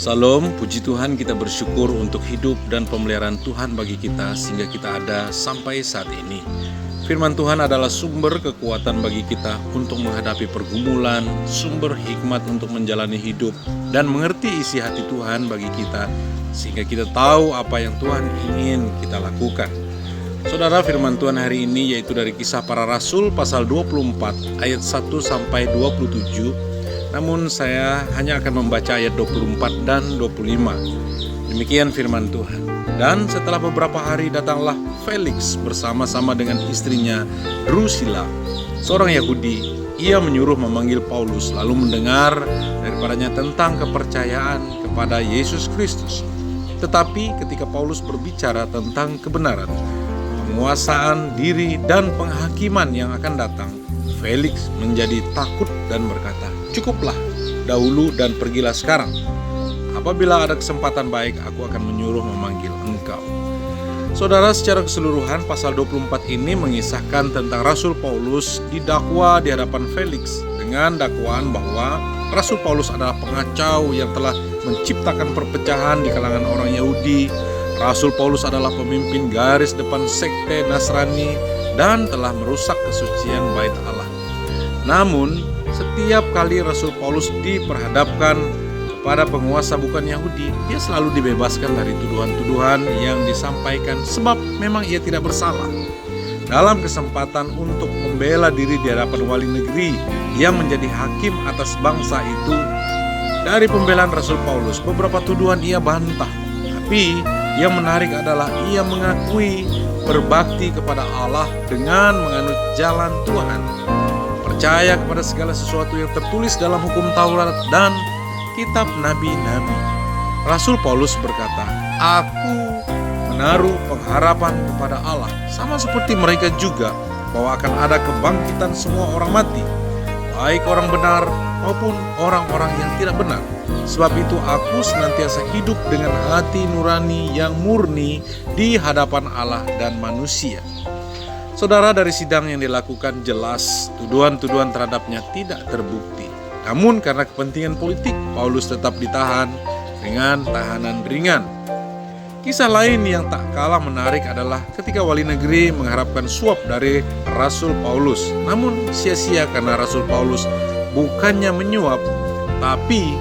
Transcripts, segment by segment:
Salam, puji Tuhan, kita bersyukur untuk hidup dan pemeliharaan Tuhan bagi kita sehingga kita ada sampai saat ini. Firman Tuhan adalah sumber kekuatan bagi kita untuk menghadapi pergumulan, sumber hikmat untuk menjalani hidup dan mengerti isi hati Tuhan bagi kita sehingga kita tahu apa yang Tuhan ingin kita lakukan. Saudara, firman Tuhan hari ini yaitu dari Kisah Para Rasul pasal 24 ayat 1 sampai 27. Namun saya hanya akan membaca ayat 24 dan 25. Demikian firman Tuhan. Dan setelah beberapa hari datanglah Felix bersama-sama dengan istrinya Drusilla, seorang Yahudi. Ia menyuruh memanggil Paulus lalu mendengar daripadanya tentang kepercayaan kepada Yesus Kristus. Tetapi ketika Paulus berbicara tentang kebenaran, penguasaan diri dan penghakiman yang akan datang, Felix menjadi takut dan berkata, "Cukuplah dahulu dan pergilah sekarang. Apabila ada kesempatan baik, aku akan menyuruh memanggil engkau." Saudara, secara keseluruhan pasal 24 ini mengisahkan tentang Rasul Paulus didakwa di hadapan Felix dengan dakwaan bahwa Rasul Paulus adalah pengacau yang telah menciptakan perpecahan di kalangan orang Yahudi. Rasul Paulus adalah pemimpin garis depan sekte Nasrani dan telah merusak kesucian bait Allah. Namun, setiap kali Rasul Paulus diperhadapkan kepada penguasa bukan Yahudi, dia selalu dibebaskan dari tuduhan-tuduhan yang disampaikan sebab memang ia tidak bersalah. Dalam kesempatan untuk membela diri di hadapan wali negeri yang menjadi hakim atas bangsa itu, dari pembelaan Rasul Paulus, beberapa tuduhan ia bantah. Tapi yang menarik adalah ia mengakui berbakti kepada Allah dengan menganut jalan Tuhan, percaya kepada segala sesuatu yang tertulis dalam hukum Taurat dan kitab nabi-nabi. Rasul Paulus berkata, "Aku menaruh pengharapan kepada Allah," sama seperti mereka juga, bahwa akan ada kebangkitan semua orang mati, baik orang benar maupun orang-orang yang tidak benar. Sebab itu aku senantiasa hidup dengan hati nurani yang murni di hadapan Allah dan manusia. Saudara, dari sidang yang dilakukan jelas tuduhan-tuduhan terhadapnya tidak terbukti. Namun karena kepentingan politik, Paulus tetap ditahan dengan tahanan ringan. Kisah lain yang tak kalah menarik adalah ketika wali negeri mengharapkan suap dari Rasul Paulus. Namun sia-sia karena Rasul Paulus bukannya menyuap, tapi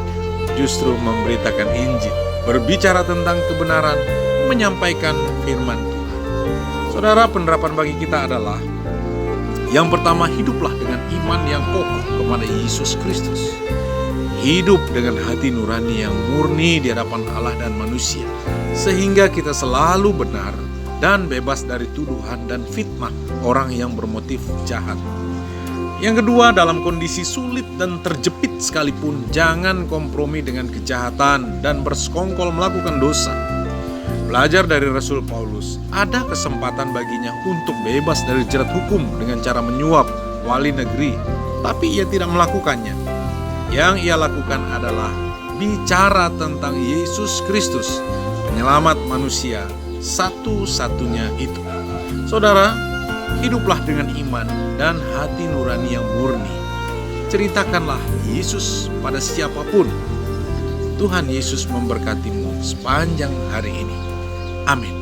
justru memberitakan Injil, berbicara tentang kebenaran, menyampaikan firman Tuhan. Saudara, penerapan bagi kita adalah yang pertama, hiduplah dengan iman yang kokoh kepada Yesus Kristus. Hidup dengan hati nurani yang murni di hadapan Allah dan manusia, sehingga kita selalu benar dan bebas dari tuduhan dan fitnah orang yang bermotif jahat. Yang kedua, dalam kondisi sulit dan terjepit sekalipun, jangan kompromi dengan kejahatan dan bersekongkol melakukan dosa. Belajar dari Rasul Paulus, ada kesempatan baginya untuk bebas dari jerat hukum dengan cara menyuap wali negeri, tapi ia tidak melakukannya. Yang ia lakukan adalah bicara tentang Yesus Kristus, penyelamat manusia satu-satunya itu. Saudara, hiduplah dengan iman dan hati nurani yang murni. Ceritakanlah Yesus pada siapapun. Tuhan Yesus memberkatimu sepanjang hari ini. Amin.